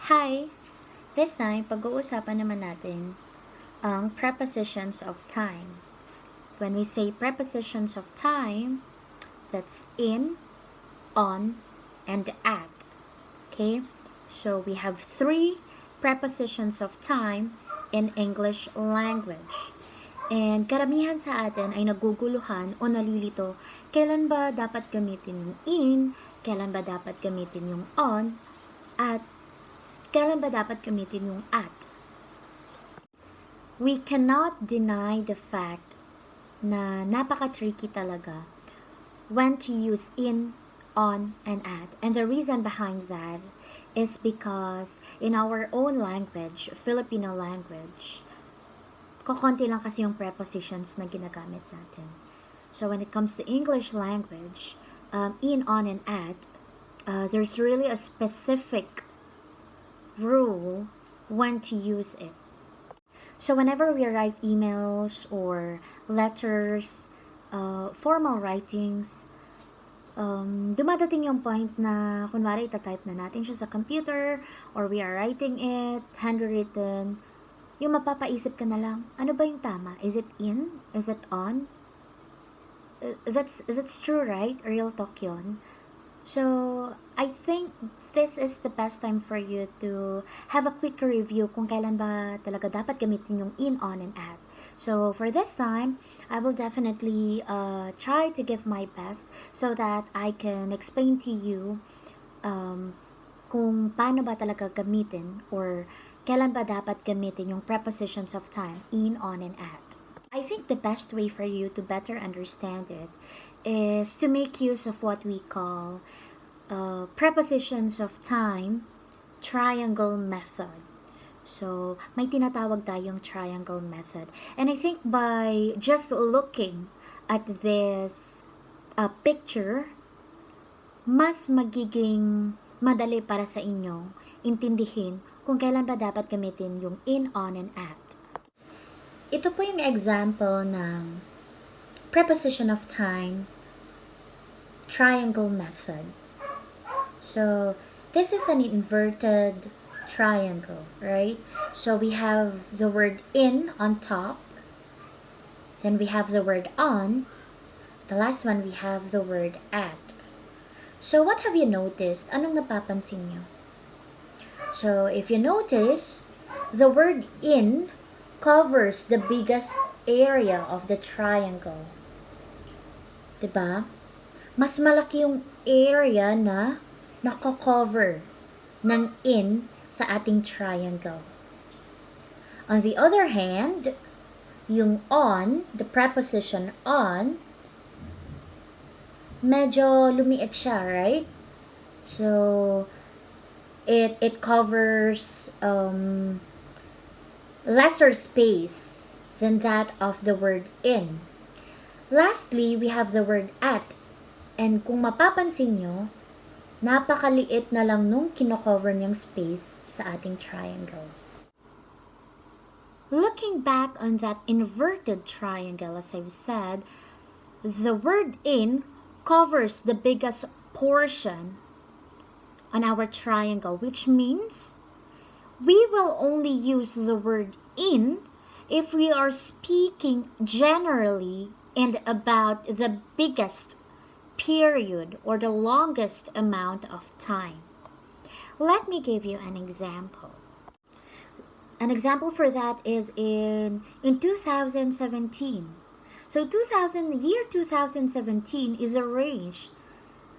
Hi! This time, pag-uusapan naman natin ang prepositions of time. When we say prepositions of time, that's in, on, and at. Okay? So, we have three prepositions of time in English language. And karamihan sa atin ay naguguluhan o nalilito, kailan ba dapat gamitin yung in, kailan ba dapat gamitin yung on, at kailan ba dapat gamitin yung at. We cannot deny the fact na napaka-tricky talaga when to use in, on, and at. And the reason behind that is because in our own language, Filipino language, kokonti lang kasi yung prepositions na ginagamit natin. So when it comes to English language, in, on, and at, there's really a specific rule when to use it. So whenever we write emails or letters, formal writings, dumadating yung point na kunwari itatype na natin siya sa computer or we are writing it, handwritten, yung mapapaisip ka na lang, ano ba yung tama? Is it in? Is it on? That's true, right? Real talk yun. So, I think this is the best time for you to have a quick review kung kailan ba talaga dapat gamitin yung in, on, and at. So, for this time, I will definitely try to give my best so that I can explain to you kung paano ba talaga gamitin or kailan ba dapat gamitin yung prepositions of time, in, on, and at. I think the best way for you to better understand it is to make use of what we call prepositions of time triangle method. So, may tinatawag tayong triangle method. And I think by just looking at this picture, mas magiging madali para sa inyo intindihin kung kailan ba dapat gamitin yung in, on, and at. Ito po yung example ng preposition of time triangle method. So, this is an inverted triangle, right? So, we have the word in on top. Then we have the word on. The last one, we have the word at. So, what have you noticed? Anong napapansin nyo? So, if you notice, the word in covers the biggest area of the triangle. Diba? Mas malaki yung area na nako-cover ng in sa ating triangle. On the other hand, yung on, the preposition on, medyo lumiit siya, right? So, it covers lesser space than that of the word in. Lastly, we have the word at. And kung mapapansin nyo, napakaliit na lang nung kinocover niyang space sa ating triangle. Looking back on that inverted triangle, as I've said, the word in covers the biggest portion on our triangle, which means we will only use the word in if we are speaking generally and about the biggest period or the longest amount of time. Let me give you an example. An example for that is in 2017. So year 2017 is a range.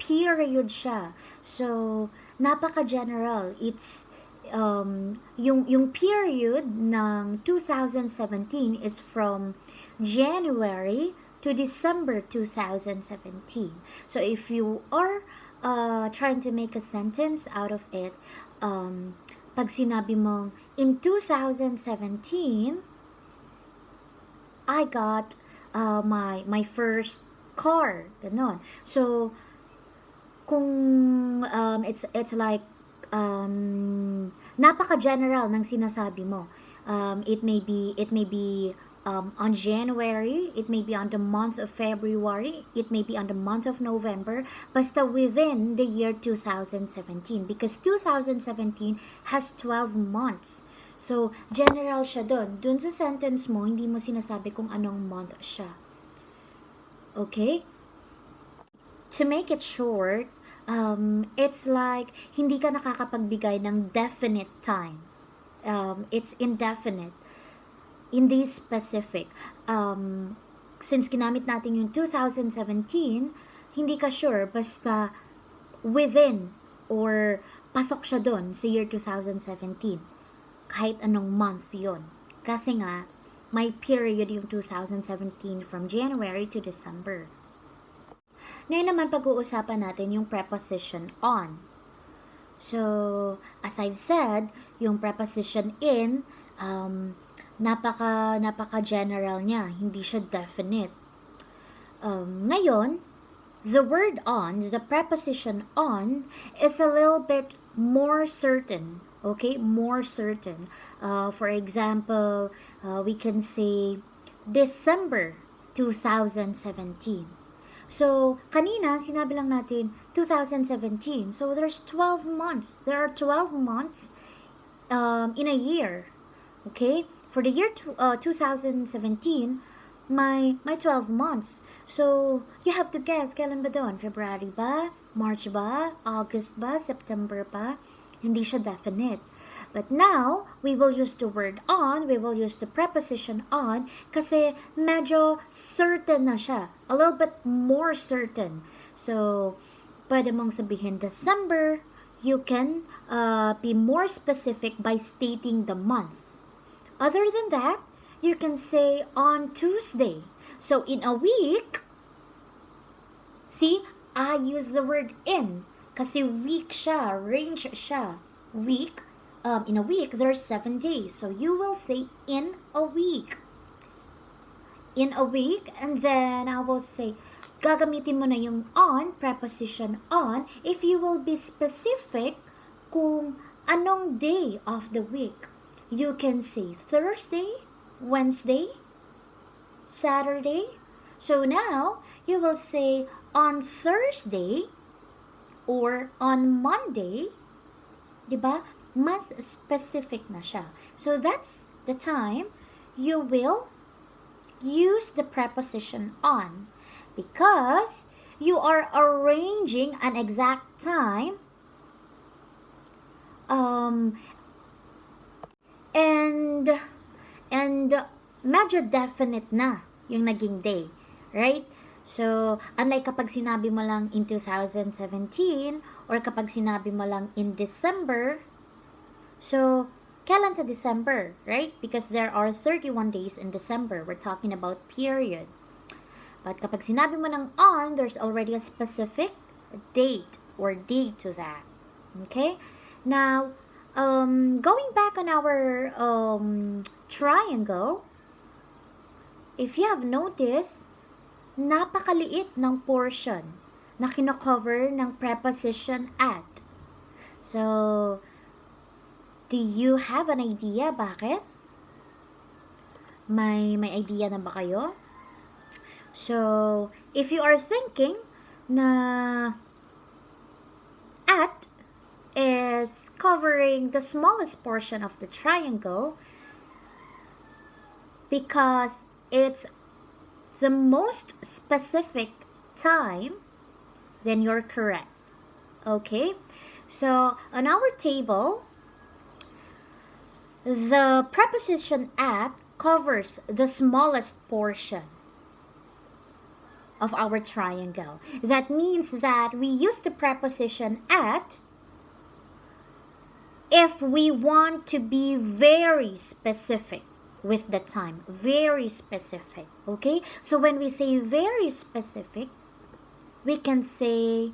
Period siya. So napaka-general. It's yung period ng 2017 is from January to December 2017. So if you are trying to make a sentence out of it, pag sinabi mong in 2017 I got my first car, ganon. So kung it's like napaka-general ng sinasabi mo. It may be on January, it may be on the month of February, it may be on the month of November, basta within the year 2017 because 2017 has 12 months. So, general siya dun sa sentence mo, hindi mo sinasabi kung anong month siya. Okay? To make it short, it's like hindi ka nakakapagbigay ng definite time. It's indefinite. Hindi specific. Since ginamit natin yung 2017, hindi ka sure, basta within or pasok siya doon sa year 2017. Kahit anong month yon. Kasi nga, may period yung 2017 from January to December. Ngayon naman pag-uusapan natin yung preposition on. So, as I've said, yung preposition in, napaka-general niya. Hindi siya definite. Ngayon, the word on, the preposition on, is a little bit more certain. Okay? More certain. For example, we can say December 2017. So, kanina, sinabi lang natin 2017. So, there's 12 months. There are 12 months in a year. Okay? For the year 2017, may 12 months. So, you have to guess, kailan ba doon? February ba? March ba? August ba? September ba? Hindi siya definite. But now, we will use the word on, we will use the preposition on, kasi medyo certain na siya. A little bit more certain. So, pwede mong sabihin December, you can be more specific by stating the month. Other than that, you can say on Tuesday. So, in a week, see, I use the word in. Kasi week siya, range siya. Week, in a week, there's 7 days. So, you will say in a week. In a week, and then I will say, gagamitin mo na yung on, preposition on, if you will be specific kung anong day of the week. You can say Thursday, Wednesday, Saturday. So now, you will say on Thursday or on Monday. Diba? Mas specific na siya. So that's the time you will use the preposition on because you are arranging an exact time and medyo definite na yung naging day, right? So, unlike kapag sinabi mo lang in 2017 or kapag sinabi mo lang in December, so, kailan sa December, right? Because there are 31 days in December. We're talking about period. But kapag sinabi mo ng on, there's already a specific date or date to that. Okay? Now, going back on our triangle, if you have noticed, napakaliit ng portion na kino-cover ng preposition at. So, do you have an idea bakit? May idea na ba kayo? So, if you are thinking na at is covering the smallest portion of the triangle because it's the most specific time, then you're correct. Okay? So, on our table, the preposition at covers the smallest portion of our triangle. That means that we use the preposition at if we want to be very specific with the time. Very specific. Okay? So when we say very specific, we can say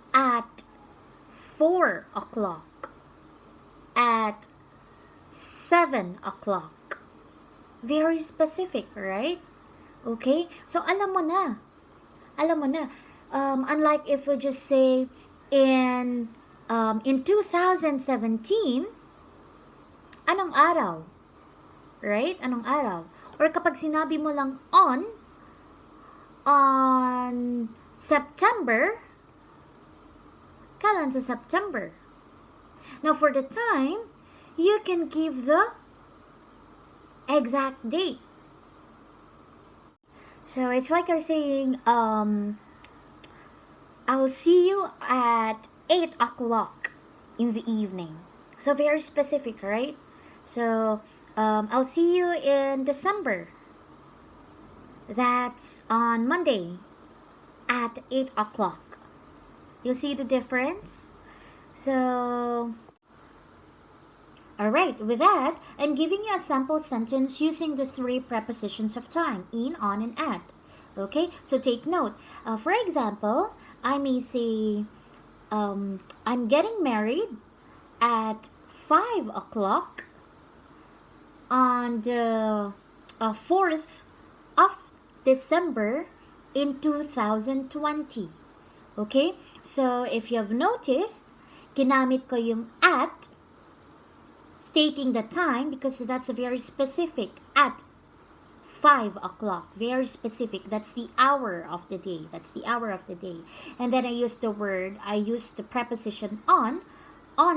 at 4 o'clock. At 7 o'clock. Very specific, right? Okay? So alam mo na. Alam mo na. Unlike if we just say in 2017, anong araw? Right? Anong araw? Or kapag sinabi mo lang on September, kailan sa September? Now, for the time, you can give the exact date. So, it's like you're saying, I'll see you at 8 o'clock in the evening. So, very specific, right? So, I'll see you in December. That's on Monday at 8 o'clock. You see the difference? So, alright, with that, I'm giving you a sample sentence using the 3 prepositions of time, in, on, and at. Okay, so take note. For example, I may say, I'm getting married at 5 o'clock on the 4th of December in 2020. Okay, so if you have noticed, ginamit ko yung at, stating the time because that's very specific. At 5 o'clock, very specific. That's the hour of the day. That's the hour of the day. And then I used the preposition on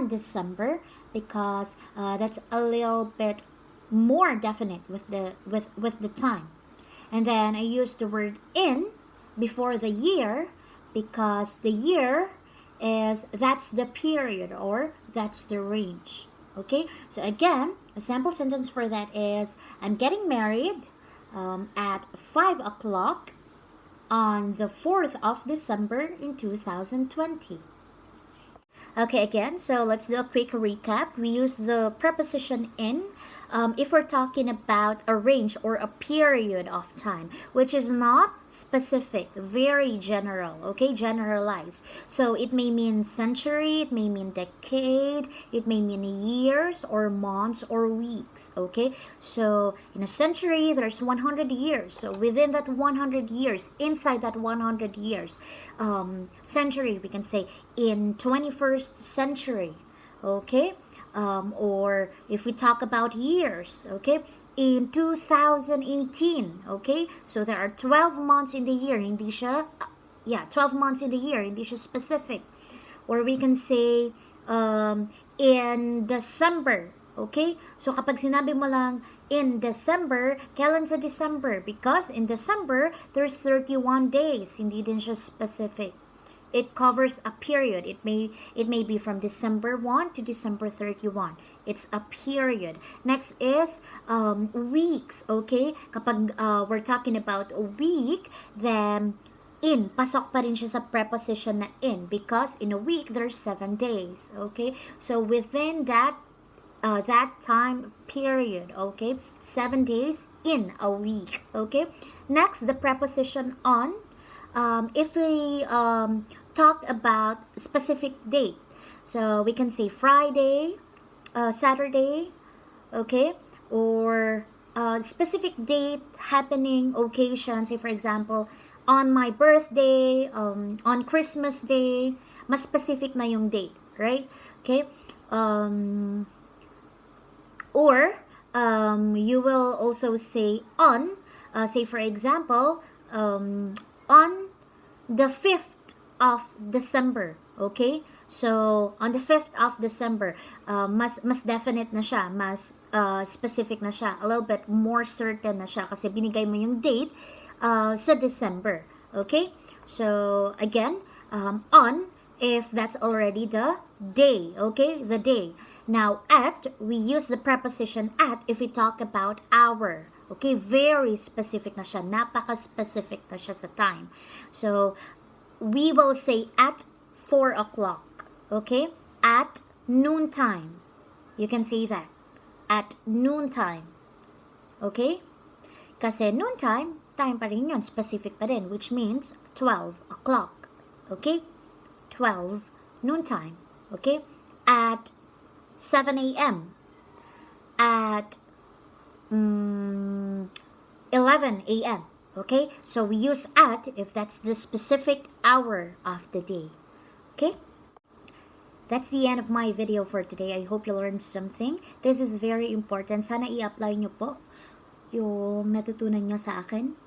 December because that's a little bit more definite with the time. And then I used the word in before the year because the year that's the period or that's the range. Okay, so again, a sample sentence for that is, I'm getting married at 5 o'clock on the 4th of December in 2020. Okay, again, so let's do a quick recap. We use the preposition in if we're talking about a range or a period of time, which is not specific, very general, okay, generalized. So it may mean century, it may mean decade, it may mean years or months or weeks, okay? So in a century, there's 100 years. So within that 100 years, inside that 100 years, century, we can say in 21st century, okay? Or if we talk about years, okay, in 2018, okay, so there are 12 months in the year, hindi siya, 12 months in the year, hindi siya specific. Or we can say, in December, okay, so kapag sinabi mo lang, in December, kailan sa December? Because in December, there's 31 days, hindi din siya specific. It covers a period. It may be from December 1 to December 31. It's a period. Next is weeks, okay? Kapag we're talking about a week, then in, pasok pa rin siya sa preposition na in because in a week, there's 7 days, okay? So within that time period, okay? 7 days in a week, okay? Next, the preposition on. If we talk about specific date, so we can say Friday, Saturday, okay, or specific date, happening, occasion, say for example, on my birthday, on Christmas Day, mas specific na yung date, right? Okay, or you will also say on, say for example, on the 5th of December, okay? So, on the 5th of December, mas definite na siya, mas specific na siya, a little bit more certain na siya kasi binigay mo yung date sa December, okay? So, again, on, if that's already the day, okay? The day. Now, at, we use the preposition at if we talk about hour. Okay, very specific na siya. Napaka-specific na siya sa time. So, we will say at 4 o'clock. Okay? At noontime. You can say that. At noontime. Okay? Kasi noontime, time pa rin yun. Specific pa rin. Which means 12 o'clock. Okay? 12, noontime. Okay? At 7 a.m. At 11 a.m. Okay, so we use at if that's the specific hour of the day. Okay, that's the end of my video for today. I hope you learned something. This is very important. Sana i-apply nyo po yung natutunan nyo sa akin.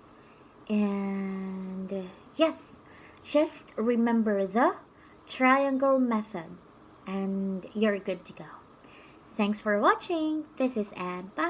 And yes, just remember the triangle method and you're good to go. Thanks for watching. This is Anne. Bye.